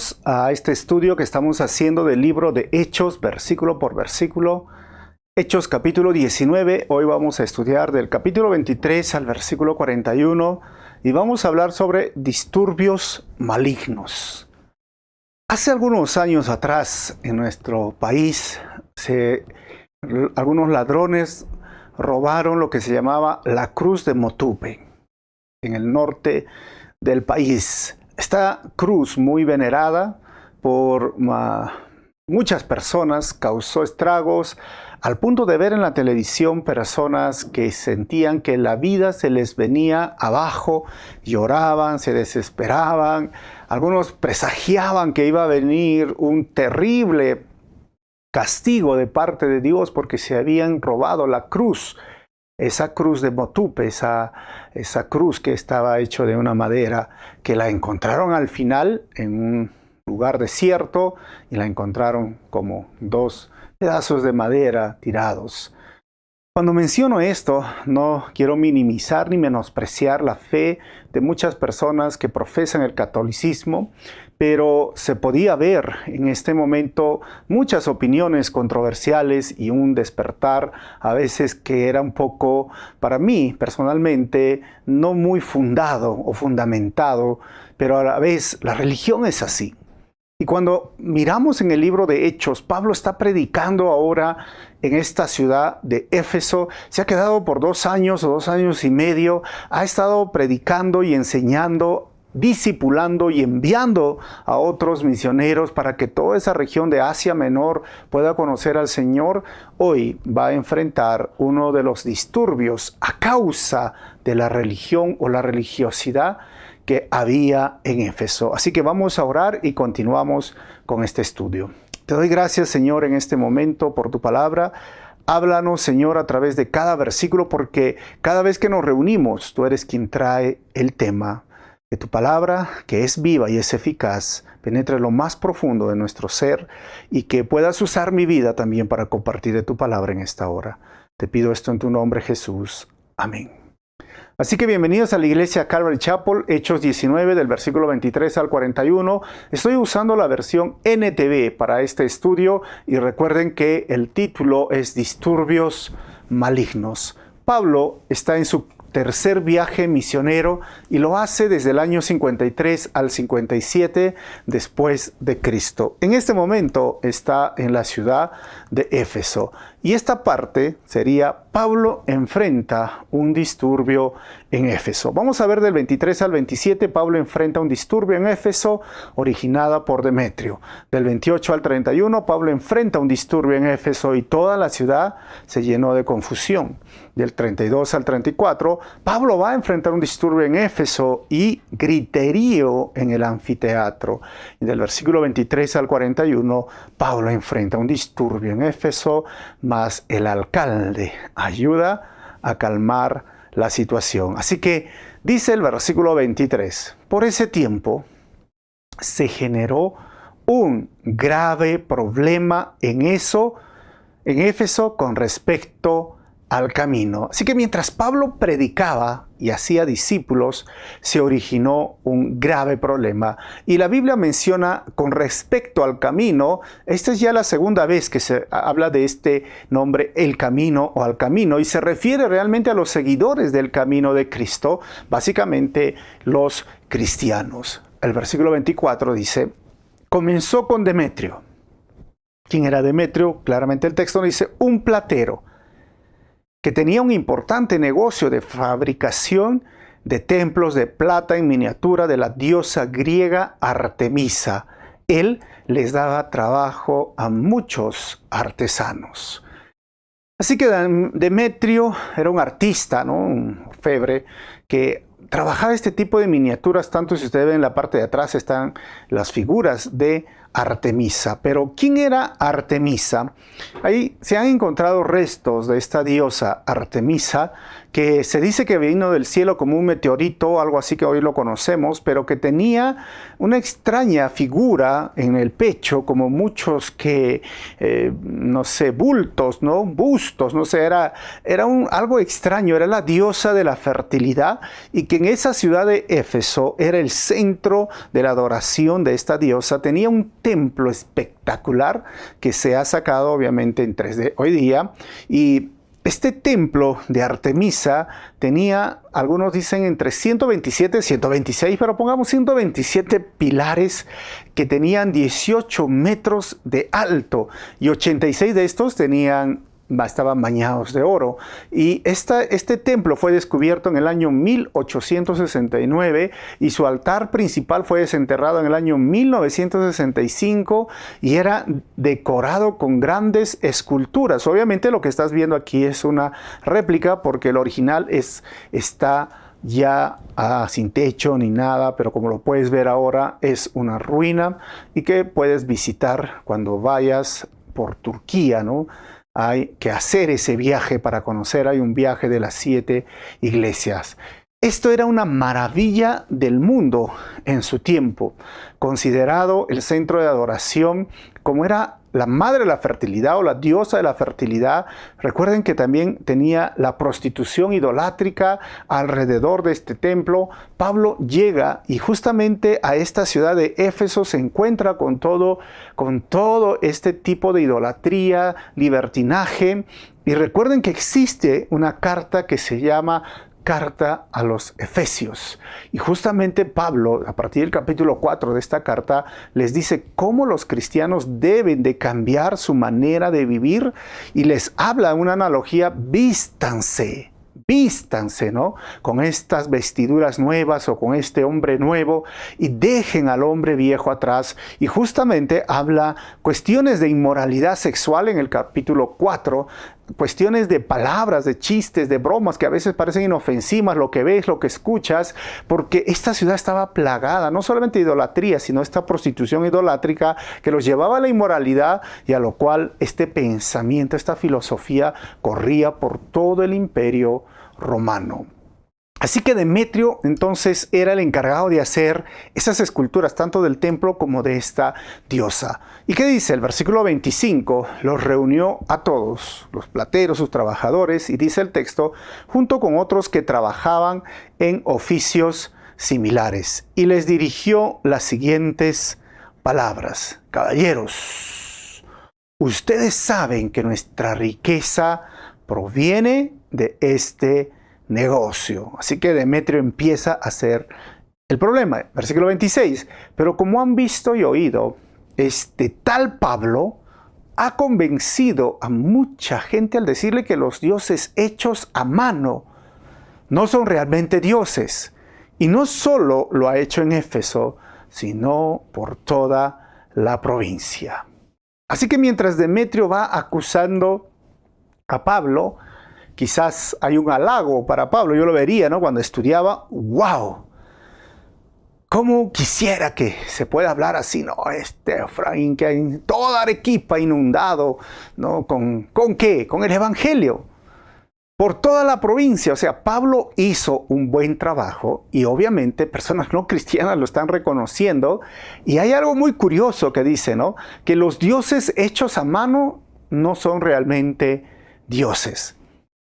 Bienvenidos a este estudio que estamos haciendo del libro de Hechos, versículo por versículo. Hechos capítulo 19, hoy vamos a estudiar del capítulo 23 al versículo 41 y vamos a hablar sobre disturbios malignos. Hace algunos años atrás en nuestro país, algunos ladrones robaron lo que se llamaba la cruz de Motupe, en el norte del país. Esta cruz, muy venerada por muchas personas, causó estragos al punto de ver en la televisión personas que sentían que la vida se les venía abajo, lloraban, se desesperaban. Algunos presagiaban que iba a venir un terrible castigo de parte de Dios porque se habían robado la cruz. Esa cruz de Motupe, esa cruz que estaba hecha de una madera, que la encontraron al final en un lugar desierto y la encontraron como dos pedazos de madera tirados. Cuando menciono esto, no quiero minimizar ni menospreciar la fe de muchas personas que profesan el catolicismo, pero se podía ver en este momento muchas opiniones controversiales y un despertar a veces que era un poco, para mí personalmente, no muy fundado o fundamentado, pero a la vez la religión es así. Y cuando miramos en el libro de Hechos, Pablo está predicando ahora en esta ciudad de Éfeso. Se ha quedado por 2 años o 2 años y medio. Ha estado predicando y enseñando, discipulando y enviando a otros misioneros para que toda esa región de Asia Menor pueda conocer al Señor. Hoy va a enfrentar uno de los disturbios a causa de la religión o la religiosidad que había en Éfeso. Así que vamos a orar y continuamos con este estudio. Te doy gracias, Señor, en este momento por tu palabra. Háblanos, Señor, a través de cada versículo, porque cada vez que nos reunimos, tú eres quien trae el tema. Que tu palabra, que es viva y es eficaz, penetre lo más profundo de nuestro ser y que puedas usar mi vida también para compartir de tu palabra en esta hora. Te pido esto en tu nombre, Jesús. Amén. Así que bienvenidos a la iglesia Calvary Chapel, Hechos 19, del versículo 23 al 41. Estoy usando la versión NTV para este estudio y recuerden que el título es Disturbios Malignos. Pablo está en su tercer viaje misionero y lo hace desde el año 53 al 57 después de Cristo. En este momento está en la ciudad de Éfeso. Y esta parte sería Pablo enfrenta un disturbio en Éfeso. Vamos a ver del 23 al 27, Pablo enfrenta un disturbio en Éfeso originada por Demetrio. Del 28 al 31, Pablo enfrenta un disturbio en Éfeso y toda la ciudad se llenó de confusión. Del 32 al 34, Pablo va a enfrentar un disturbio en Éfeso y griterío en el anfiteatro. Y del versículo 23 al 41, Pablo enfrenta un disturbio en Éfeso, más el alcalde ayuda a calmar la situación. Así que dice el versículo 23, por ese tiempo se generó un grave problema en Éfeso con respecto al camino. Así que mientras Pablo predicaba y hacía discípulos, se originó un grave problema. Y la Biblia menciona con respecto al camino, esta es ya la segunda vez que se habla de este nombre, el camino o al camino, y se refiere realmente a los seguidores del camino de Cristo, básicamente los cristianos. El versículo 24 dice, comenzó con Demetrio. ¿Quién era Demetrio? Claramente el texto dice, un platero, que tenía un importante negocio de fabricación de templos de plata en miniatura de la diosa griega Artemisa. Él les daba trabajo a muchos artesanos. Así que Demetrio era un artista, ¿no? Un orfebre que trabajaba este tipo de miniaturas. Tanto si ustedes ven en la parte de atrás están las figuras de Artemisa. Pero ¿quién era Artemisa? Ahí se han encontrado restos de esta diosa Artemisa, que se dice que vino del cielo como un meteorito, algo así que hoy lo conocemos, pero que tenía una extraña figura en el pecho, como muchos que, no sé, bultos, ¿no? Bustos, no sé, era algo extraño, era la diosa de la fertilidad, y que en esa ciudad de Éfeso era el centro de la adoración de esta diosa. Tenía un templo espectacular que se ha sacado obviamente en 3D hoy día, y este templo de Artemisa tenía, algunos dicen entre 127 y 126, pero pongamos 127 pilares que tenían 18 metros de alto, y 86 de estos estaban bañados de oro. Y este templo fue descubierto en el año 1869 y su altar principal fue desenterrado en el año 1965 y era decorado con grandes esculturas. Obviamente lo que estás viendo aquí es una réplica porque el original está ya sin techo ni nada, pero como lo puedes ver ahora es una ruina y que puedes visitar cuando vayas por Turquía, ¿no? Hay que hacer ese viaje para conocer. Hay un viaje de las 7 iglesias. Esto era una maravilla del mundo en su tiempo, considerado el centro de adoración, como era la madre de la fertilidad o la diosa de la fertilidad. Recuerden que también tenía la prostitución idolátrica alrededor de este templo. Pablo llega y justamente a esta ciudad de Éfeso se encuentra con todo este tipo de idolatría, libertinaje. Y recuerden que existe una carta que se llama Carta a los Efesios. Y justamente Pablo, a partir del capítulo 4 de esta carta, les dice cómo los cristianos deben de cambiar su manera de vivir y les habla una analogía: vístanse, ¿no? Con estas vestiduras nuevas o con este hombre nuevo y dejen al hombre viejo atrás. Y justamente habla cuestiones de inmoralidad sexual en el capítulo 4, cuestiones de palabras, de chistes, de bromas que a veces parecen inofensivas, lo que ves, lo que escuchas, porque esta ciudad estaba plagada, no solamente de idolatría, sino esta prostitución idolátrica que los llevaba a la inmoralidad y a lo cual este pensamiento, esta filosofía corría por todo el imperio romano. Así que Demetrio entonces era el encargado de hacer esas esculturas, tanto del templo como de esta diosa. ¿Y qué dice el versículo 25? Los reunió a todos, los plateros, sus trabajadores, y dice el texto, junto con otros que trabajaban en oficios similares. Y les dirigió las siguientes palabras: caballeros, ustedes saben que nuestra riqueza proviene de este negocio. Así que Demetrio empieza a hacer el problema. Versículo 26. Pero como han visto y oído, este tal Pablo ha convencido a mucha gente al decirle que los dioses hechos a mano no son realmente dioses. Y no solo lo ha hecho en Éfeso, sino por toda la provincia. Así que mientras Demetrio va acusando a Pablo, quizás hay un halago para Pablo. Yo lo vería, ¿no? Cuando estudiaba, ¡wow! ¿Cómo quisiera que se pueda hablar así, no? Efraín, que hay toda Arequipa inundado, ¿no? ¿Con qué? Con el Evangelio. Por toda la provincia. O sea, Pablo hizo un buen trabajo y obviamente personas no cristianas lo están reconociendo. Y hay algo muy curioso que dice, ¿no? Que los dioses hechos a mano no son realmente dioses.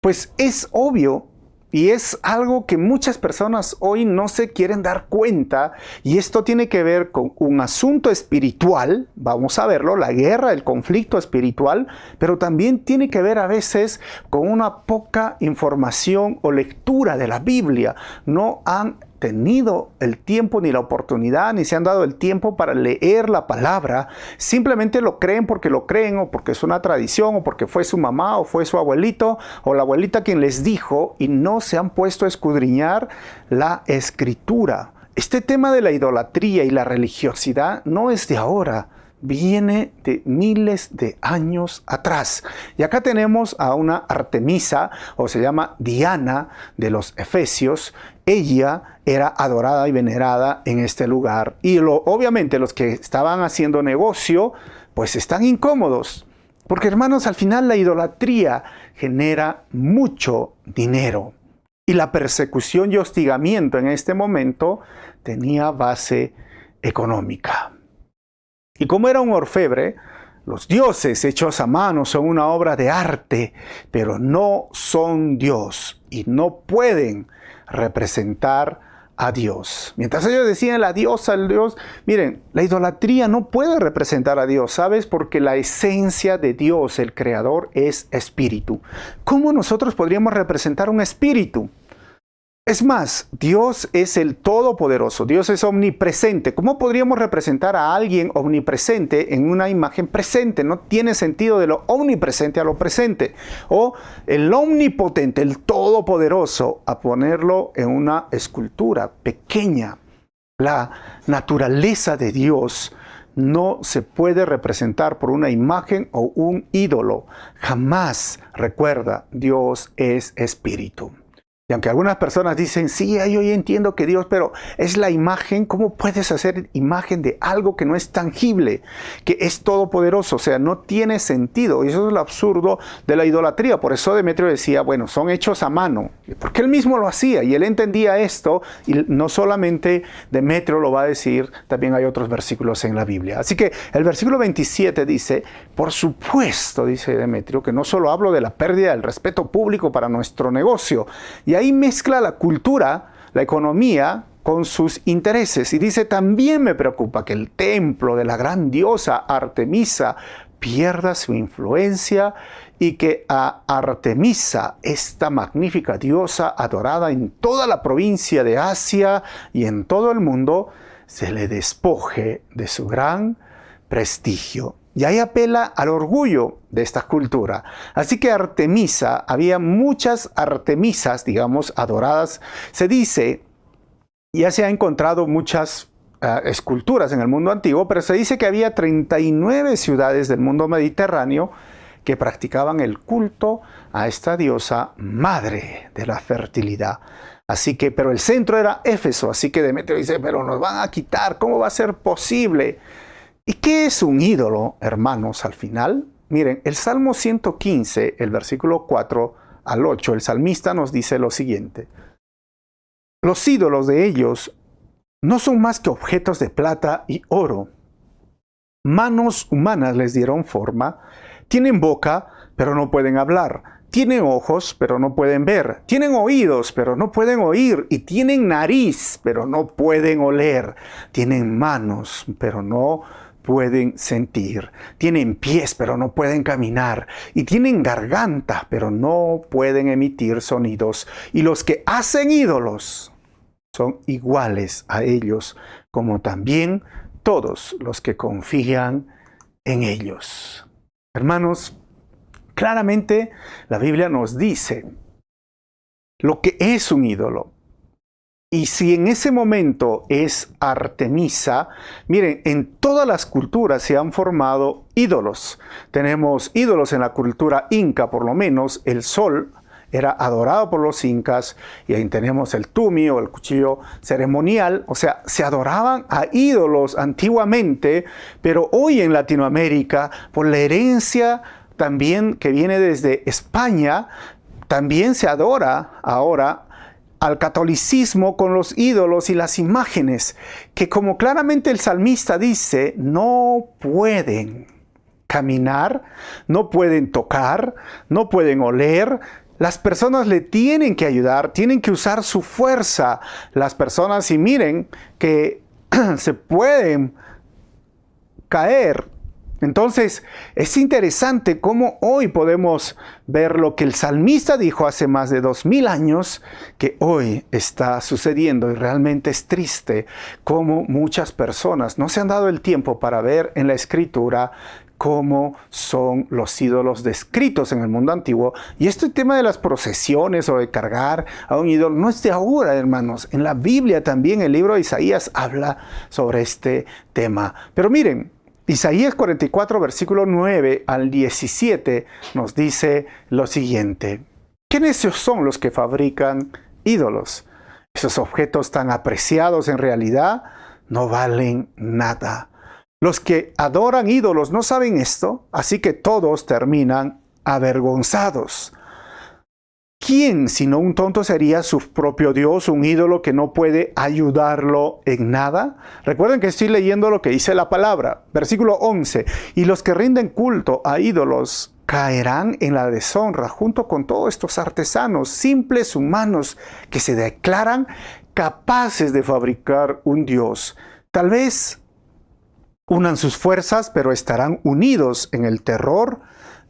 Pues es obvio y es algo que muchas personas hoy no se quieren dar cuenta, y esto tiene que ver con un asunto espiritual, vamos a verlo, la guerra, el conflicto espiritual, pero también tiene que ver a veces con una poca información o lectura de la Biblia. No han tenido el tiempo ni la oportunidad, ni se han dado el tiempo para leer la palabra. Simplemente lo creen porque lo creen, o porque es una tradición, o porque fue su mamá, o fue su abuelito, o la abuelita quien les dijo, y no se han puesto a escudriñar la Escritura. Este tema de la idolatría y la religiosidad no es de ahora. viene de miles de años atrás. Y acá tenemos a una Artemisa, o se llama Diana de los Efesios. Ella era adorada y venerada en este lugar. Y obviamente los que estaban haciendo negocio, pues están incómodos. Porque hermanos, al final la idolatría genera mucho dinero. Y la persecución y hostigamiento en este momento tenía base económica. Y como era un orfebre, los dioses hechos a mano son una obra de arte, pero no son Dios y no pueden representar a Dios. Mientras ellos decían la diosa, el Dios, miren, la idolatría no puede representar a Dios, ¿sabes? Porque la esencia de Dios, el Creador, es espíritu. ¿Cómo nosotros podríamos representar un espíritu? Es más, Dios es el Todopoderoso, Dios es omnipresente. ¿Cómo podríamos representar a alguien omnipresente en una imagen presente? No tiene sentido de lo omnipresente a lo presente. O el omnipotente, el Todopoderoso, a ponerlo en una escultura pequeña. La naturaleza de Dios no se puede representar por una imagen o un ídolo. Jamás, recuerda, Dios es espíritu. Y aunque algunas personas dicen, sí, yo ya entiendo que Dios, pero es la imagen, ¿cómo puedes hacer imagen de algo que no es tangible, que es todopoderoso? O sea, no tiene sentido. Y eso es lo absurdo de la idolatría. Por eso Demetrio decía, bueno, son hechos a mano. Porque él mismo lo hacía y él entendía esto. Y no solamente Demetrio lo va a decir, también hay otros versículos en la Biblia. Así que el versículo 27 dice, por supuesto, dice Demetrio, que no solo hablo de la pérdida del respeto público para nuestro negocio. Y ahí mezcla la cultura, la economía, con sus intereses. Y dice, también me preocupa que el templo de la gran diosa Artemisa pierda su influencia y que a Artemisa, esta magnífica diosa adorada en toda la provincia de Asia y en todo el mundo, se le despoje de su gran prestigio. Y ahí apela al orgullo de esta cultura. Así que Artemisa, había muchas Artemisas, digamos, adoradas. Se dice, ya se ha encontrado muchas esculturas en el mundo antiguo, pero se dice que había 39 ciudades del mundo mediterráneo que practicaban el culto a esta diosa madre de la fertilidad. Así que, pero el centro era Éfeso, así que Demetrio dice, pero nos van a quitar, ¿cómo va a ser posible? ¿Y qué es un ídolo, hermanos, al final? Miren, el Salmo 115, el versículo 4 al 8, el salmista nos dice lo siguiente. Los ídolos de ellos no son más que objetos de plata y oro. Manos humanas les dieron forma. Tienen boca, pero no pueden hablar. Tienen ojos, pero no pueden ver. Tienen oídos, pero no pueden oír. Y tienen nariz, pero no pueden oler. Tienen manos, pero no pueden sentir. Tienen pies, pero no pueden caminar. Y tienen garganta, pero no pueden emitir sonidos. Y los que hacen ídolos son iguales a ellos, como también todos los que confían en ellos. Hermanos, claramente la Biblia nos dice lo que es un ídolo. Y si en ese momento es Artemisa, miren, en todas las culturas se han formado ídolos. Tenemos ídolos en la cultura inca, por lo menos el sol era adorado por los incas, y ahí tenemos el tumi o el cuchillo ceremonial. O sea, se adoraban a ídolos antiguamente, pero hoy en Latinoamérica, por la herencia también que viene desde España, también se adora ahora al catolicismo con los ídolos y las imágenes, que como claramente el salmista dice, no pueden caminar, no pueden tocar, no pueden oler. Las personas le tienen que ayudar, tienen que usar su fuerza. Las personas, y miren que se pueden caer. Entonces, es interesante cómo hoy podemos ver lo que el salmista dijo hace más de 2000 años, que hoy está sucediendo, y realmente es triste cómo muchas personas no se han dado el tiempo para ver en la Escritura cómo son los ídolos descritos en el mundo antiguo. Y este tema de las procesiones o de cargar a un ídolo no es de ahora, hermanos. En la Biblia también, el libro de Isaías habla sobre este tema. Pero miren, Isaías 44, versículo 9 al 17 nos dice lo siguiente. ¿Qué necios son los que fabrican ídolos? Esos objetos tan apreciados en realidad no valen nada. Los que adoran ídolos no saben esto, así que todos terminan avergonzados. ¿Quién, sino un tonto, sería su propio Dios, un ídolo que no puede ayudarlo en nada? Recuerden que estoy leyendo lo que dice la palabra. Versículo 11. Y los que rinden culto a ídolos caerán en la deshonra junto con todos estos artesanos, simples humanos que se declaran capaces de fabricar un Dios. Tal vez unan sus fuerzas, pero estarán unidos en el terror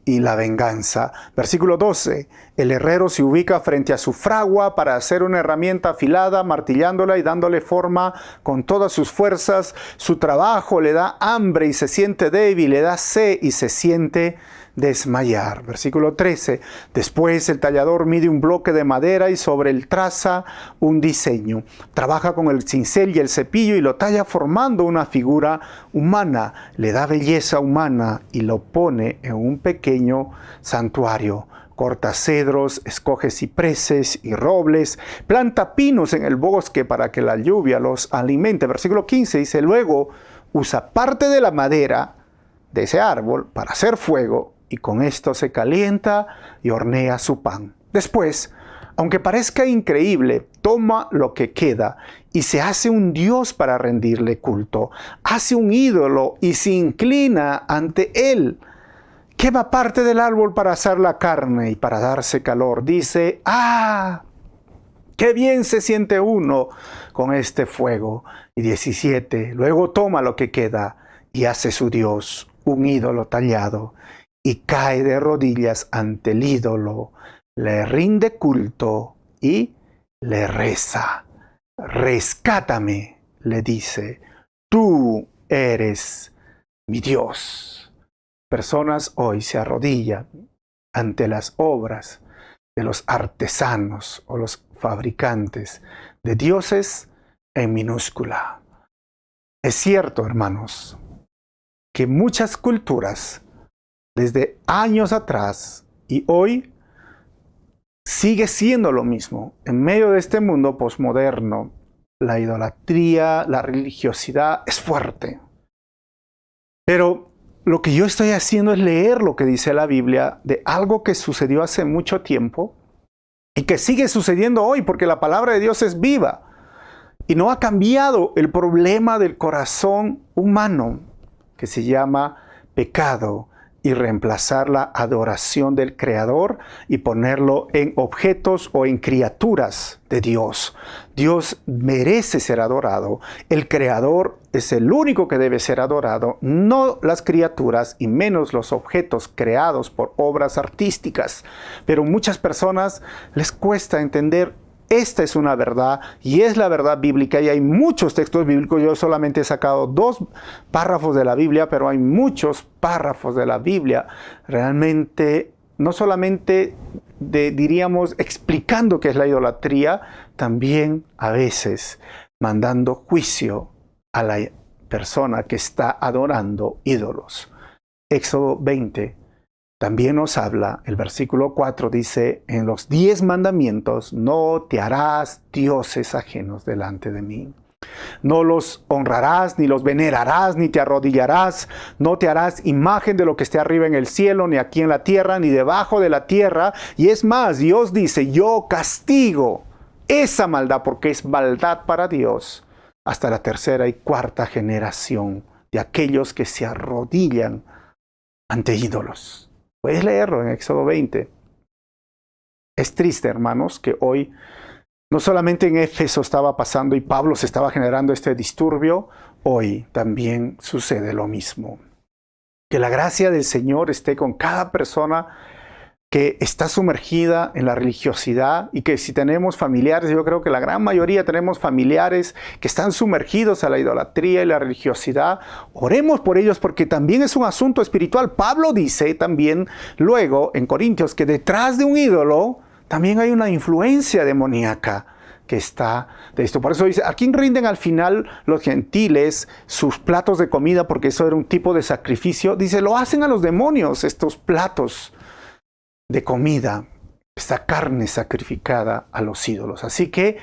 y la venganza. Versículo 12. El herrero se ubica frente a su fragua para hacer una herramienta afilada, martillándola y dándole forma con todas sus fuerzas. Su trabajo le da hambre y se siente débil, le da sed y se siente desmayar. Versículo 13. Después el tallador mide un bloque de madera y sobre él traza un diseño. Trabaja con el cincel y el cepillo y lo talla formando una figura humana. Le da belleza humana y lo pone en un pequeño santuario. Corta cedros, escoge cipreses y robles, planta pinos en el bosque para que la lluvia los alimente. Versículo 15 dice, luego usa parte de la madera de ese árbol para hacer fuego y con esto se calienta y hornea su pan. Después, aunque parezca increíble, toma lo que queda y se hace un dios para rendirle culto. Hace un ídolo y se inclina ante él. Quema parte del árbol para asar la carne y para darse calor. Dice, ¡ah! ¡Qué bien se siente uno con este fuego! Y 17, luego toma lo que queda y hace su dios, un ídolo tallado, y cae de rodillas ante el ídolo, le rinde culto y le reza. Rescátame, le dice, tú eres mi Dios. Personas hoy se arrodillan ante las obras de los artesanos o los fabricantes de dioses en minúscula. Es cierto, hermanos, que muchas culturas desde años atrás y hoy sigue siendo lo mismo. En medio de este mundo posmoderno, la idolatría, la religiosidad es fuerte. Pero lo que yo estoy haciendo es leer lo que dice la Biblia de algo que sucedió hace mucho tiempo y que sigue sucediendo hoy porque la palabra de Dios es viva y no ha cambiado el problema del corazón humano que se llama pecado y reemplazar la adoración del Creador y ponerlo en objetos o en criaturas de Dios. Dios merece ser adorado. El Creador es el único que debe ser adorado, no las criaturas y menos los objetos creados por obras artísticas. Pero muchas personas les cuesta entender. Esta es una verdad y es la verdad bíblica y hay muchos textos bíblicos. Yo solamente he sacado 2 párrafos de la Biblia, pero hay muchos párrafos de la Biblia realmente, no solamente diríamos explicando qué es la idolatría, también a veces mandando juicio a la persona que está adorando ídolos. Éxodo 20. También nos habla, el versículo 4 dice, en los 10 mandamientos, no te harás dioses ajenos delante de mí. No los honrarás, ni los venerarás, ni te arrodillarás. No te harás imagen de lo que esté arriba en el cielo, ni aquí en la tierra, ni debajo de la tierra. Y es más, Dios dice, yo castigo esa maldad, porque es maldad para Dios, hasta la 3ª y 4ª generación de aquellos que se arrodillan ante ídolos. Puedes leerlo en Éxodo 20. Es triste, hermanos, que hoy no solamente en Éfeso estaba pasando y Pablo se estaba generando este disturbio, hoy también sucede lo mismo. Que la gracia del Señor esté con cada persona que está sumergida en la religiosidad y que si tenemos familiares, yo creo que la gran mayoría tenemos familiares que están sumergidos a la idolatría y la religiosidad, oremos por ellos porque también es un asunto espiritual. Pablo dice también luego en Corintios que detrás de un ídolo también hay una influencia demoníaca que está de esto. Por eso dice, ¿a quién rinden al final los gentiles sus platos de comida? Porque eso era un tipo de sacrificio. Dice, lo hacen a los demonios, estos platos de comida, esta carne sacrificada a los ídolos. Así que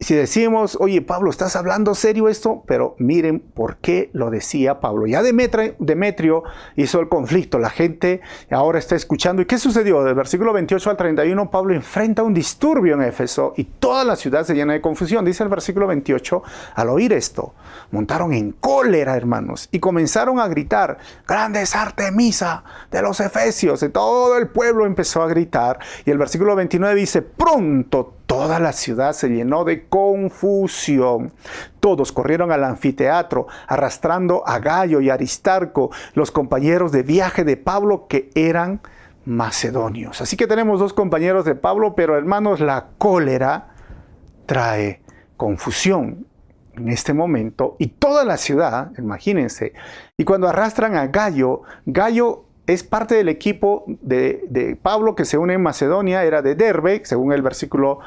si decimos, oye Pablo, ¿estás hablando serio esto? Pero miren por qué lo decía Pablo. Ya Demetrio hizo el conflicto, la gente ahora está escuchando. ¿Y qué sucedió? Del versículo 28 al 31, Pablo enfrenta un disturbio en Éfeso y toda la ciudad se llena de confusión. Dice el versículo 28, al oír esto, montaron en cólera, hermanos, y comenzaron a gritar, grande es Artemisa de los Efesios. Y todo el pueblo empezó a gritar. Y el versículo 29 dice, pronto toda la ciudad se llenó de confusión. Todos corrieron al anfiteatro, arrastrando a Gayo y Aristarco, los compañeros de viaje de Pablo que eran macedonios. Así que tenemos dos compañeros de Pablo, pero hermanos, la cólera trae confusión en este momento. Y toda la ciudad, imagínense, y cuando arrastran a Gayo, Gayo es parte del equipo de Pablo que se une en Macedonia, era de Derbe, según el versículo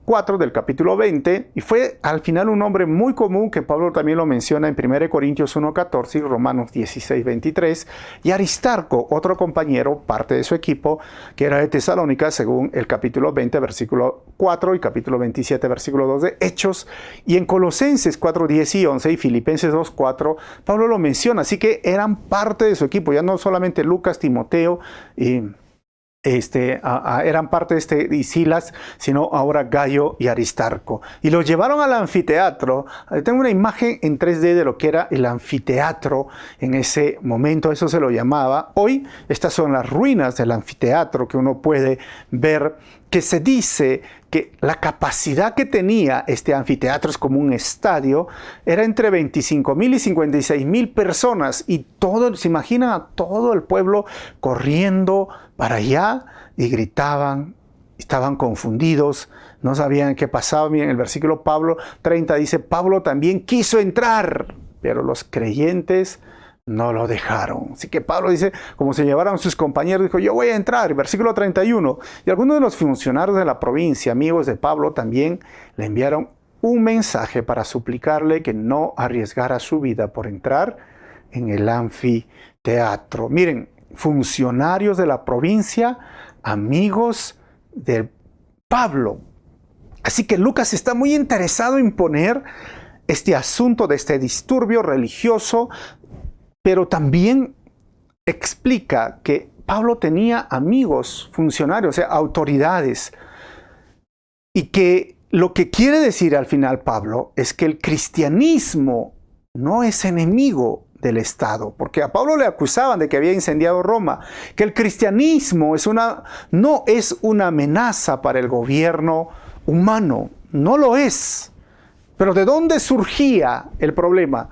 4 del capítulo 20, y fue al final un nombre muy común que Pablo también lo menciona en 1 Corintios 1:14 y Romanos 16:23, y Aristarco, otro compañero, parte de su equipo, que era de Tesalónica, según el capítulo 20, versículo 4 y capítulo 27, versículo 2 de Hechos, y en Colosenses 4:10 y 11 y Filipenses 2:4, Pablo lo menciona, así que eran parte de su equipo, ya no solamente Lucas, Timoteo y eran parte y Silas, sino ahora Gayo y Aristarco. Y los llevaron al anfiteatro. Tengo una imagen en 3D de lo que era el anfiteatro en ese momento, eso se lo llamaba. Hoy estas son las ruinas del anfiteatro que uno puede ver, que se dice que la capacidad que tenía este anfiteatro, es como un estadio, era entre 25,000 y 56,000 personas, y se imaginan a todo el pueblo corriendo para allá y gritaban, estaban confundidos, no sabían qué pasaba. Miren, el versículo 30 dice, Pablo también quiso entrar, pero los creyentes no lo dejaron. Así que Pablo dice, como se llevaron sus compañeros, dijo, yo voy a entrar. Versículo 31. Y algunos de los funcionarios de la provincia, amigos de Pablo, también le enviaron un mensaje para suplicarle que no arriesgara su vida por entrar en el anfiteatro. Miren, funcionarios de la provincia, amigos de Pablo. Así que Lucas está muy interesado en poner este asunto de este disturbio religioso, pero también explica que Pablo tenía amigos, funcionarios, o sea, autoridades, y que lo que quiere decir al final Pablo es que el cristianismo no es enemigo del Estado, porque a Pablo le acusaban de que había incendiado Roma, que el cristianismo no es una amenaza para el gobierno humano, no lo es. Pero ¿de dónde surgía el problema?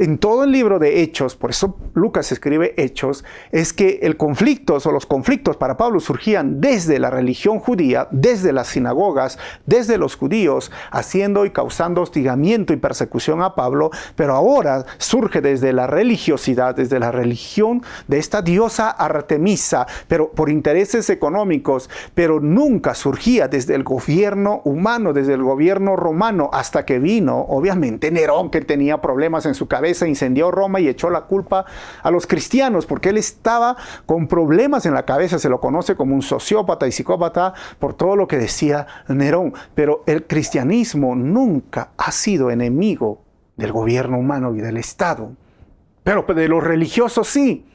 En todo el libro de Hechos, por eso Lucas escribe Hechos, es que los conflictos para Pablo surgían desde la religión judía, desde las sinagogas, desde los judíos, haciendo y causando hostigamiento y persecución a Pablo, pero ahora surge desde la religiosidad, desde la religión de esta diosa Artemisa, pero por intereses económicos, pero nunca surgía desde el gobierno humano, desde el gobierno romano, hasta que vino, obviamente, Nerón, que tenía problemas en su cabeza, incendió Roma y echó la culpa a los cristianos, porque él estaba con problemas en la cabeza, se lo conoce como un sociópata y psicópata por todo lo que decía Nerón. Pero el cristianismo nunca ha sido enemigo del gobierno humano y del Estado, pero de los religiosos sí.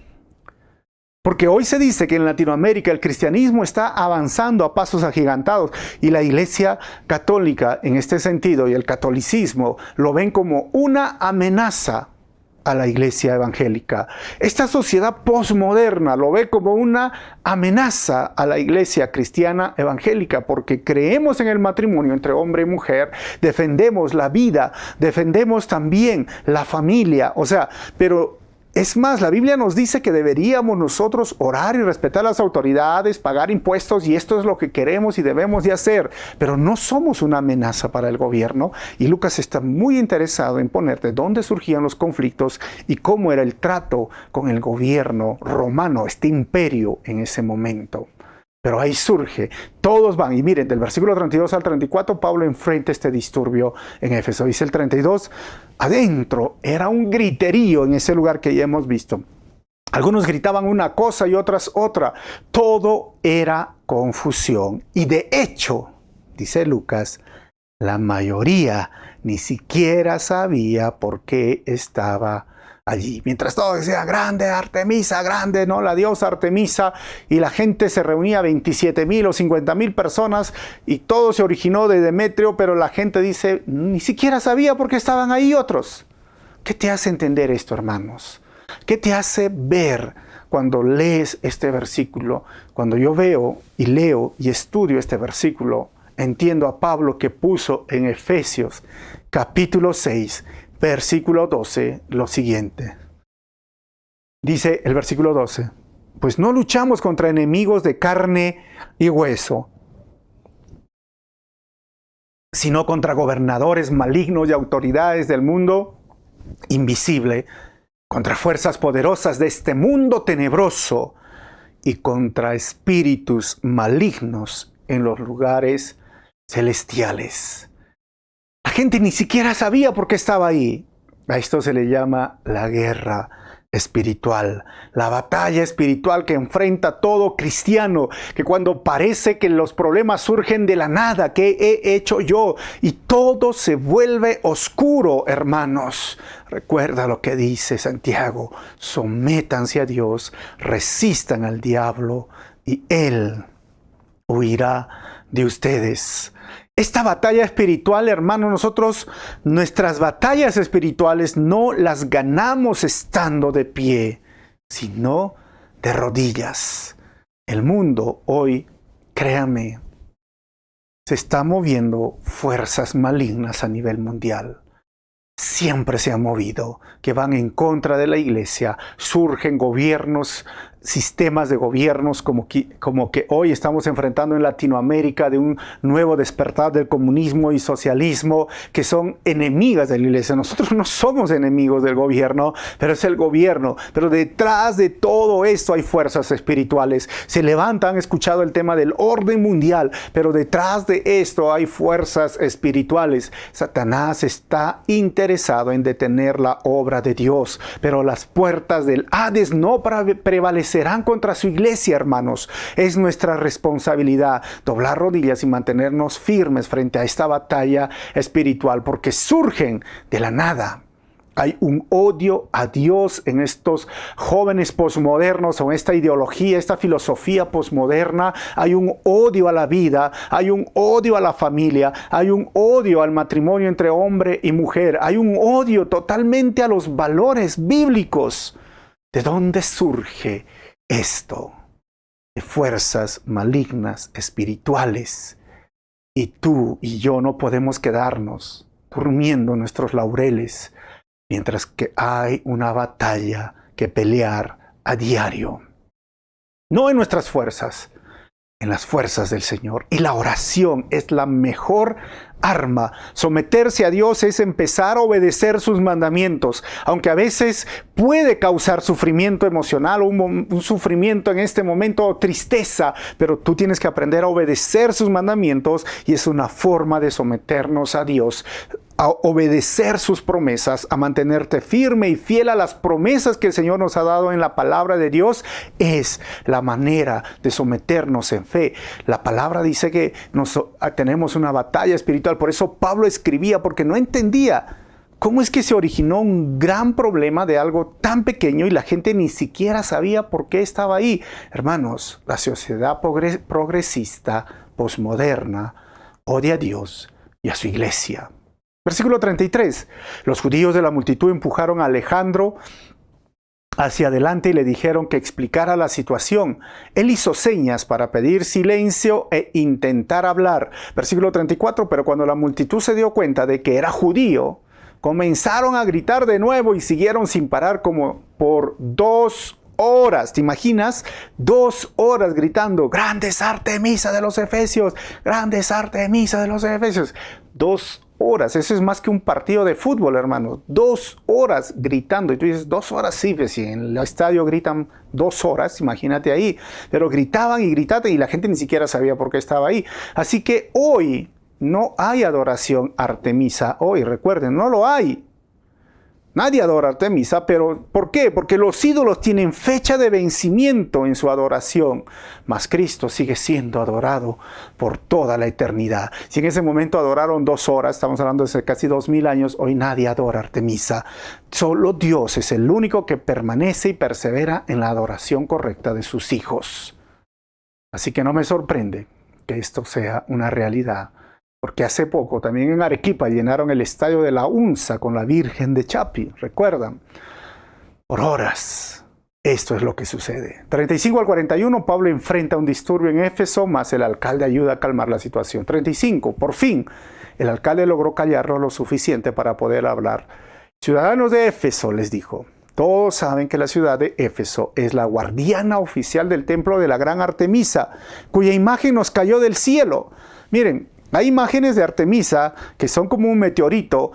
Porque hoy se dice que en Latinoamérica el cristianismo está avanzando a pasos agigantados y la Iglesia Católica en este sentido y el catolicismo lo ven como una amenaza a la Iglesia evangélica. Esta sociedad posmoderna lo ve como una amenaza a la Iglesia cristiana evangélica, porque creemos en el matrimonio entre hombre y mujer, defendemos la vida, defendemos también la familia, pero es más, la Biblia nos dice que deberíamos nosotros orar y respetar las autoridades, pagar impuestos, y esto es lo que queremos y debemos de hacer. Pero no somos una amenaza para el gobierno, y Lucas está muy interesado en poner de dónde surgían los conflictos y cómo era el trato con el gobierno romano, este imperio en ese momento. Pero ahí surge, todos van, y miren, del versículo 32 al 34, Pablo enfrenta este disturbio en Éfeso. Dice el 32, adentro era un griterío en ese lugar que ya hemos visto. Algunos gritaban una cosa y otras otra. Todo era confusión. Y de hecho, dice Lucas, la mayoría ni siquiera sabía por qué estaba allí. Mientras todos decían, grande Artemisa, grande, ¿no? La diosa Artemisa. Y la gente se reunía, 27,000 o 50,000 personas, y todo se originó de Demetrio, pero la gente dice, ni siquiera sabía por qué estaban ahí otros. ¿Qué te hace entender esto, hermanos? ¿Qué te hace ver cuando lees este versículo? Cuando yo veo y leo y estudio este versículo, entiendo a Pablo que puso en Efesios capítulo 6, versículo 12, lo siguiente. Dice el versículo 12, pues no luchamos contra enemigos de carne y hueso, sino contra gobernadores malignos y autoridades del mundo invisible, contra fuerzas poderosas de este mundo tenebroso y contra espíritus malignos en los lugares celestiales. La gente ni siquiera sabía por qué estaba ahí. A esto se le llama la guerra espiritual, la batalla espiritual que enfrenta todo cristiano, que cuando parece que los problemas surgen de la nada, ¿qué he hecho yo? Y todo se vuelve oscuro, hermanos. Recuerda lo que dice Santiago, sométanse a Dios, resistan al diablo y Él huirá de ustedes. Esta batalla espiritual, hermano, nuestras batallas espirituales no las ganamos estando de pie, sino de rodillas. El mundo hoy, créame, se está moviendo fuerzas malignas a nivel mundial. Siempre se han movido, que van en contra de la iglesia. Surgen gobiernos, sistemas de gobiernos como que hoy estamos enfrentando en Latinoamérica, de un nuevo despertar del comunismo y socialismo, que son enemigas de la iglesia. Nosotros no somos enemigos del gobierno, pero es el gobierno. Pero detrás de todo esto hay fuerzas espirituales. Se levantan, han escuchado el tema del orden mundial, pero detrás de esto hay fuerzas espirituales. Satanás está interesado en detener la obra de Dios, pero las puertas del Hades no prevalecerán contra su iglesia, hermanos. Es nuestra responsabilidad doblar rodillas y mantenernos firmes frente a esta batalla espiritual, porque surgen de la nada. Hay un odio a Dios en estos jóvenes posmodernos, o en esta ideología, esta filosofía posmoderna. Hay un odio a la vida, hay un odio a la familia, hay un odio al matrimonio entre hombre y mujer, hay un odio totalmente a los valores bíblicos. ¿De dónde surge esto? De fuerzas malignas espirituales. Y tú y yo no podemos quedarnos durmiendo nuestros laureles, mientras que hay una batalla que pelear a diario. No en nuestras fuerzas, en las fuerzas del Señor. Y la oración es la mejor arma. Someterse a Dios es empezar a obedecer sus mandamientos, aunque a veces puede causar sufrimiento emocional, o un sufrimiento en este momento, o tristeza, pero tú tienes que aprender a obedecer sus mandamientos, y es una forma de someternos a Dios, a obedecer sus promesas, a mantenerte firme y fiel a las promesas que el Señor nos ha dado en la palabra de Dios. Es la manera de someternos en fe. La palabra dice que tenemos una batalla espiritual. Por eso Pablo escribía, porque no entendía cómo es que se originó un gran problema de algo tan pequeño y la gente ni siquiera sabía por qué estaba ahí. Hermanos, la sociedad progresista, posmoderna, odia a Dios y a su iglesia. Versículo 33. Los judíos de la multitud empujaron a Alejandro hacia adelante y le dijeron que explicara la situación. Él hizo señas para pedir silencio e intentar hablar. Versículo 34. Pero cuando la multitud se dio cuenta de que era judío, comenzaron a gritar de nuevo y siguieron sin parar como por 2 horas. ¿Te imaginas? 2 horas gritando, grande es Artemisa de los Efesios, grande es Artemisa de los Efesios. 2 horas. Eso es más que un partido de fútbol, hermano. 2 horas gritando. Y tú dices, 2 horas sí, pues si en el estadio gritan 2 horas, imagínate ahí. Pero gritaban y gritaban y la gente ni siquiera sabía por qué estaba ahí. Así que hoy no hay adoración a Artemisa. Hoy, recuerden, no lo hay. Nadie adora a Artemisa, pero ¿por qué? Porque los ídolos tienen fecha de vencimiento en su adoración, mas Cristo sigue siendo adorado por toda la eternidad. Si en ese momento adoraron 2 horas, estamos hablando de casi 2000 años, hoy nadie adora a Artemisa. Solo Dios es el único que permanece y persevera en la adoración correcta de sus hijos. Así que no me sorprende que esto sea una realidad. Porque hace poco también en Arequipa llenaron el estadio de la UNSA con la Virgen de Chapi, ¿recuerdan? Por horas. Esto es lo que sucede. 35 al 41, Pablo enfrenta un disturbio en Éfeso, más el alcalde ayuda a calmar la situación. 35, por fin, el alcalde logró callarlo lo suficiente para poder hablar. Ciudadanos de Éfeso, les dijo, todos saben que la ciudad de Éfeso es la guardiana oficial del templo de la gran Artemisa, cuya imagen nos cayó del cielo. Miren, hay imágenes de Artemisa que son como un meteorito.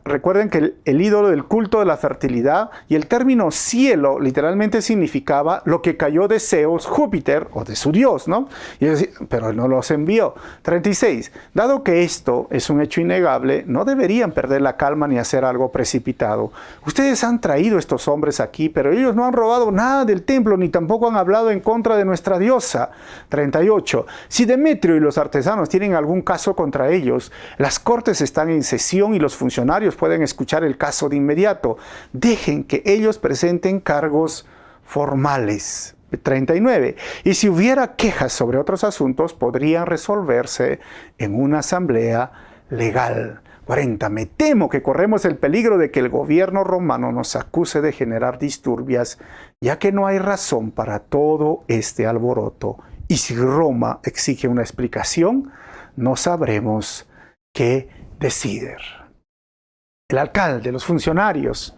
Recuerden que el ídolo del culto de la fertilidad, y el término cielo literalmente significaba lo que cayó de Zeus, Júpiter, o de su dios, ¿no? Y decía, pero él no los envió. 36. Dado que esto es un hecho innegable, no deberían perder la calma ni hacer algo precipitado. Ustedes han traído estos hombres aquí, pero ellos no han robado nada del templo, ni tampoco han hablado en contra de nuestra diosa. 38. Si Demetrio y los artesanos tienen algún caso contra ellos, las cortes están en sesión y los funcionarios pueden escuchar el caso de inmediato. Dejen que ellos presenten cargos formales. 39. Y si hubiera quejas sobre otros asuntos, podrían resolverse en una asamblea legal. 40. Me temo que corremos el peligro de que el gobierno romano nos acuse de generar disturbias, ya que no hay razón para todo este alboroto. Y si Roma exige una explicación, no sabremos qué decidir. El alcalde, los funcionarios.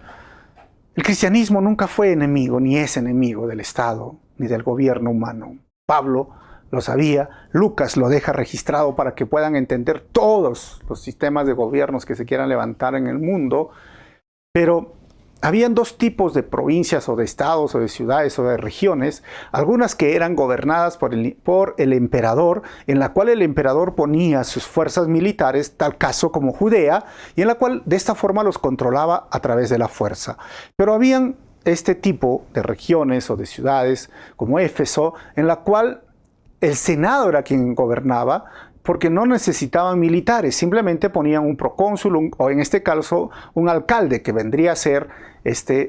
El cristianismo nunca fue enemigo, ni es enemigo del Estado, ni del gobierno humano. Pablo lo sabía, Lucas lo deja registrado para que puedan entender todos los sistemas de gobiernos que se quieran levantar en el mundo, pero habían 2 tipos de provincias o de estados o de ciudades o de regiones, algunas que eran gobernadas por el emperador, en la cual el emperador ponía sus fuerzas militares, tal caso como Judea, y en la cual de esta forma los controlaba a través de la fuerza. Pero habían este tipo de regiones o de ciudades como Éfeso, en la cual el Senado era quien gobernaba, porque no necesitaban militares, simplemente ponían un procónsul o en este caso un alcalde que vendría a ser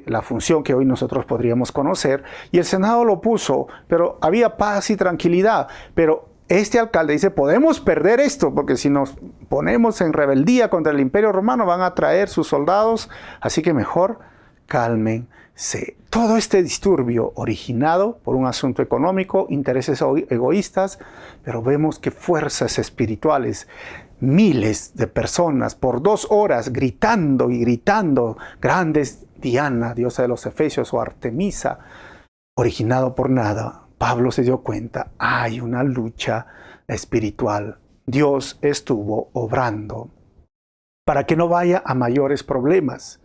la función que hoy nosotros podríamos conocer, y el Senado lo puso, pero había paz y tranquilidad. Pero este alcalde dice, podemos perder esto, porque si nos ponemos en rebeldía contra el Imperio Romano van a traer sus soldados, así que mejor cálmense. Todo este disturbio originado por un asunto económico, intereses egoístas, pero vemos que fuerzas espirituales, miles de personas por 2 horas gritando y gritando, grandes Diana, diosa de los Efesios, o Artemisa, originado por nada. Pablo se dio cuenta, hay una lucha espiritual. Dios estuvo obrando para que no vaya a mayores problemas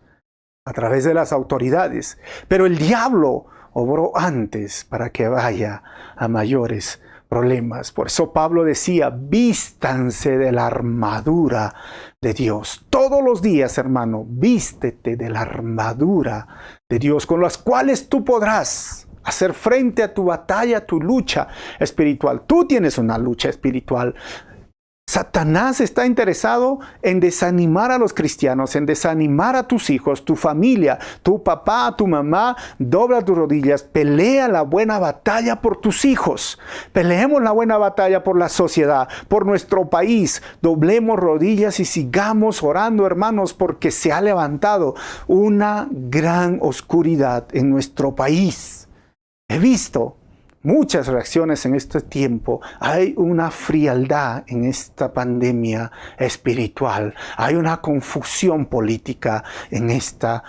a través de las autoridades, pero el diablo obró antes para que vaya a mayores problemas. Por eso Pablo decía, vístanse de la armadura de Dios. Todos los días, hermano, vístete de la armadura de Dios, con las cuales tú podrás hacer frente a tu batalla, a tu lucha espiritual. Tú tienes una lucha espiritual. Satanás está interesado en desanimar a los cristianos, en desanimar a tus hijos, tu familia, tu papá, tu mamá. Dobla tus rodillas, pelea la buena batalla por tus hijos. Peleemos la buena batalla por la sociedad, por nuestro país. Doblemos rodillas y sigamos orando, hermanos, porque se ha levantado una gran oscuridad en nuestro país. He visto muchas reacciones en este tiempo. Hay una frialdad en esta pandemia espiritual. Hay una confusión política en este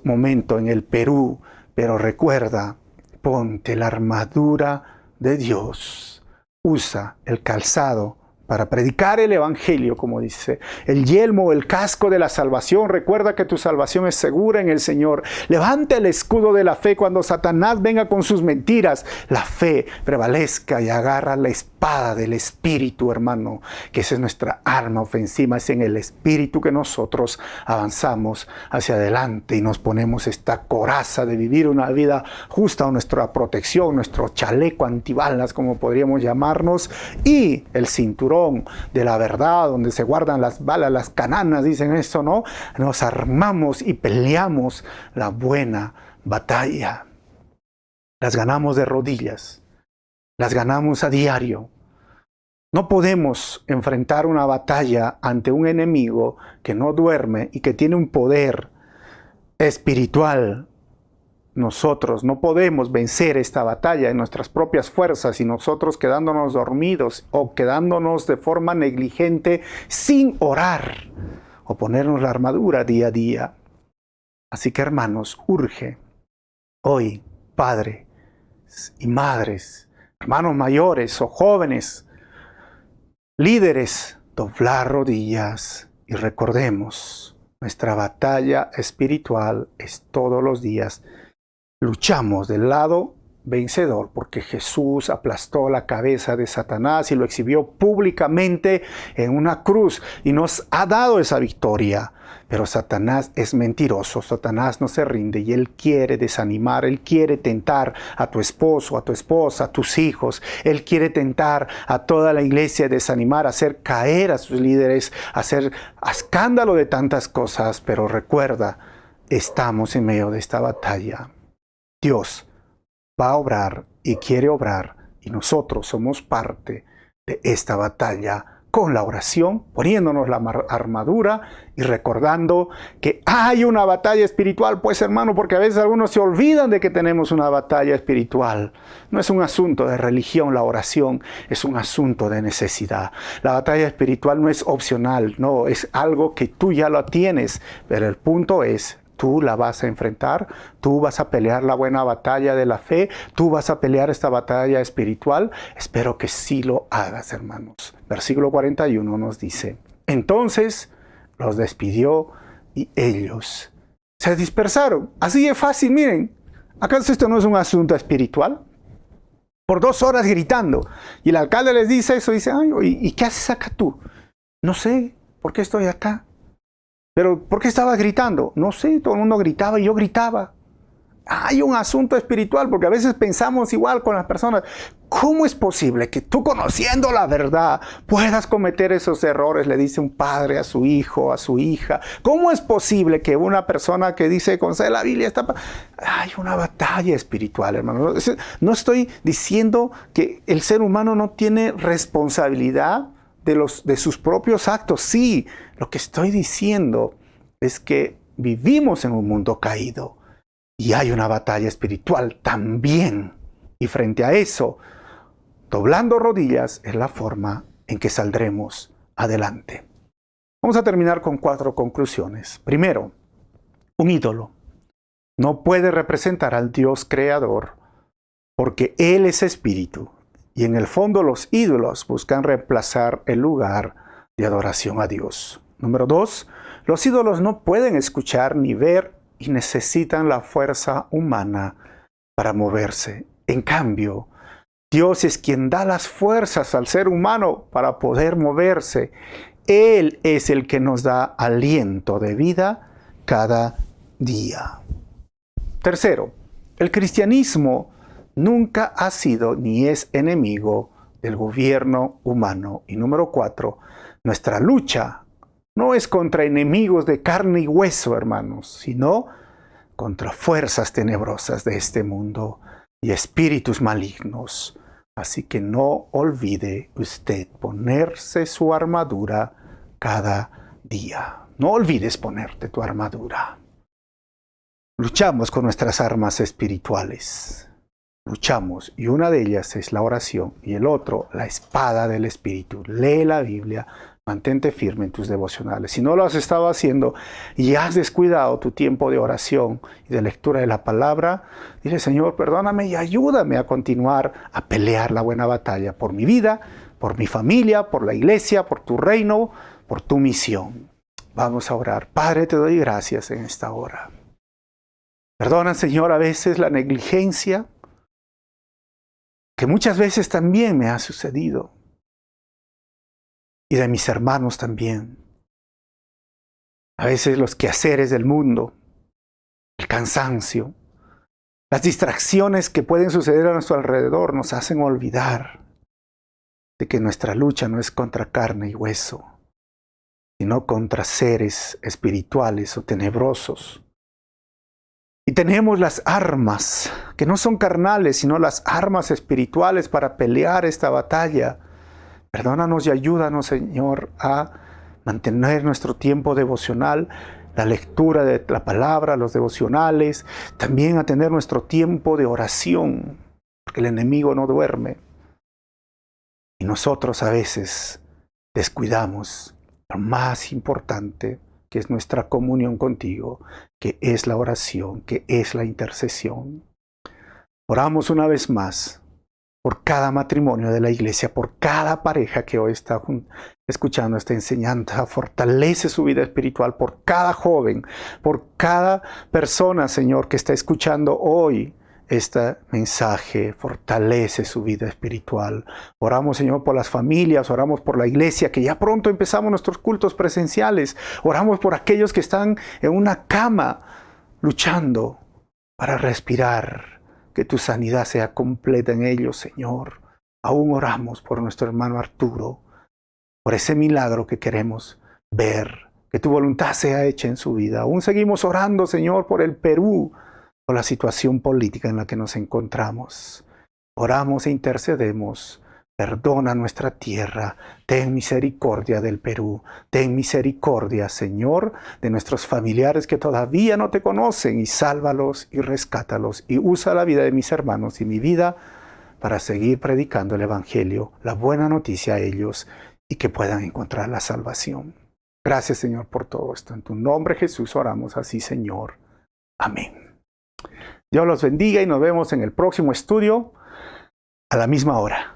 momento en el Perú. Pero recuerda, ponte la armadura de Dios. Usa el calzado para predicar el evangelio, como dice. El yelmo, el casco de la salvación. Recuerda que tu salvación es segura en el Señor. Levanta el escudo de la fe cuando Satanás venga con sus mentiras. La fe prevalezca y agarra la espada del Espíritu, hermano, que esa es nuestra arma ofensiva. Es en el Espíritu que nosotros avanzamos hacia adelante y nos ponemos esta coraza de vivir una vida justa, o nuestra protección, nuestro chaleco antibalas, como podríamos llamarnos, y el cinturón de la verdad, donde se guardan las balas, las cananas, dicen eso, ¿no? Nos armamos y peleamos la buena batalla. Las ganamos de rodillas, las ganamos a diario. No podemos enfrentar una batalla ante un enemigo que no duerme y que tiene un poder espiritual. Nosotros no podemos vencer esta batalla en nuestras propias fuerzas y nosotros quedándonos dormidos o quedándonos de forma negligente sin orar o ponernos la armadura día a día. Así que, hermanos, urge hoy, padres y madres, hermanos mayores o jóvenes, líderes, doblar rodillas y recordemos, nuestra batalla espiritual es todos los días. Luchamos del lado vencedor porque Jesús aplastó la cabeza de Satanás y lo exhibió públicamente en una cruz y nos ha dado esa victoria. Pero Satanás es mentiroso, Satanás no se rinde y él quiere desanimar, él quiere tentar a tu esposo, a tu esposa, a tus hijos, él quiere tentar a toda la iglesia, desanimar, hacer caer a sus líderes, hacer escándalo de tantas cosas, pero recuerda, estamos en medio de esta batalla. Dios va a obrar y quiere obrar y nosotros somos parte de esta batalla con la oración, poniéndonos la armadura y recordando que hay una batalla espiritual, pues hermano, porque a veces algunos se olvidan de que tenemos una batalla espiritual. No es un asunto de religión la oración, es un asunto de necesidad. La batalla espiritual no es opcional, no, es algo que tú ya lo tienes, pero el punto es, tú la vas a enfrentar, tú vas a pelear la buena batalla de la fe, tú vas a pelear esta batalla espiritual. Espero que sí lo hagas, hermanos. Versículo 41 nos dice, entonces los despidió y ellos se dispersaron. Así de fácil, miren. ¿Acaso esto no es un asunto espiritual? Por 2 horas gritando. Y el alcalde les dice eso, dice, ay, ¿y qué haces acá tú? No sé, ¿por qué estoy acá? ¿Pero por qué estaba gritando? No sé, todo el mundo gritaba y yo gritaba. Hay un asunto espiritual, porque a veces pensamos igual con las personas. ¿Cómo es posible que tú, conociendo la verdad, puedas cometer esos errores? Le dice un padre a su hijo, a su hija. ¿Cómo es posible que una persona que dice, conoce la Biblia, está... Hay una batalla espiritual, hermano. No estoy diciendo que el ser humano no tiene responsabilidad de sus propios actos. Sí, lo que estoy diciendo es que vivimos en un mundo caído y hay una batalla espiritual también. Y frente a eso, doblando rodillas es la forma en que saldremos adelante. Vamos a terminar con 4 conclusiones. Primero, un ídolo no puede representar al Dios creador porque Él es espíritu. Y en el fondo los ídolos buscan reemplazar el lugar de adoración a Dios. Número 2, los ídolos no pueden escuchar ni ver y necesitan la fuerza humana para moverse. En cambio, Dios es quien da las fuerzas al ser humano para poder moverse. Él es el que nos da aliento de vida cada día. Tercero, el cristianismo nunca ha sido ni es enemigo del gobierno humano. Y número 4, nuestra lucha no es contra enemigos de carne y hueso, hermanos, sino contra fuerzas tenebrosas de este mundo y espíritus malignos. Así que no olvide usted ponerse su armadura cada día. No olvides ponerte tu armadura. Luchamos con nuestras armas espirituales. Luchamos y una de ellas es la oración y el otro la espada del Espíritu. Lee la Biblia, mantente firme en tus devocionales. Si no lo has estado haciendo y has descuidado tu tiempo de oración y de lectura de la palabra, dile, Señor, perdóname y ayúdame a continuar a pelear la buena batalla por mi vida, por mi familia, por la iglesia, por tu reino, por tu misión. Vamos a orar. Padre, te doy gracias en esta hora. Perdona, Señor, a veces la negligencia, que muchas veces también me ha sucedido, y de mis hermanos también. A veces los quehaceres del mundo, el cansancio, las distracciones que pueden suceder a nuestro alrededor nos hacen olvidar de que nuestra lucha no es contra carne y hueso, sino contra seres espirituales o tenebrosos. Y tenemos las armas, que no son carnales, sino las armas espirituales para pelear esta batalla. Perdónanos y ayúdanos, Señor, a mantener nuestro tiempo devocional, la lectura de la palabra, los devocionales, también a tener nuestro tiempo de oración, porque el enemigo no duerme. Y nosotros a veces descuidamos lo más importante, que es nuestra comunión contigo, que es la oración, que es la intercesión. Oramos una vez más por cada matrimonio de la iglesia, por cada pareja que hoy está escuchando esta enseñanza. Fortalece su vida espiritual, por cada joven, por cada persona, Señor, que está escuchando hoy este mensaje. Fortalece su vida espiritual. Oramos, Señor, por las familias, oramos por la iglesia, que ya pronto empezamos nuestros cultos presenciales. Oramos por aquellos que están en una cama luchando para respirar. Que tu sanidad sea completa en ellos, Señor. Aún oramos por nuestro hermano Arturo, por ese milagro que queremos ver, que tu voluntad sea hecha en su vida. Aún seguimos orando, Señor, por el Perú, por la situación política en la que nos encontramos. Oramos e intercedemos. Perdona nuestra tierra, ten misericordia del Perú, ten misericordia, Señor, de nuestros familiares que todavía no te conocen, y sálvalos y rescátalos, y usa la vida de mis hermanos y mi vida para seguir predicando el Evangelio, la buena noticia a ellos, y que puedan encontrar la salvación. Gracias, Señor, por todo esto. En tu nombre, Jesús, oramos así, Señor. Amén. Dios los bendiga y nos vemos en el próximo estudio a la misma hora.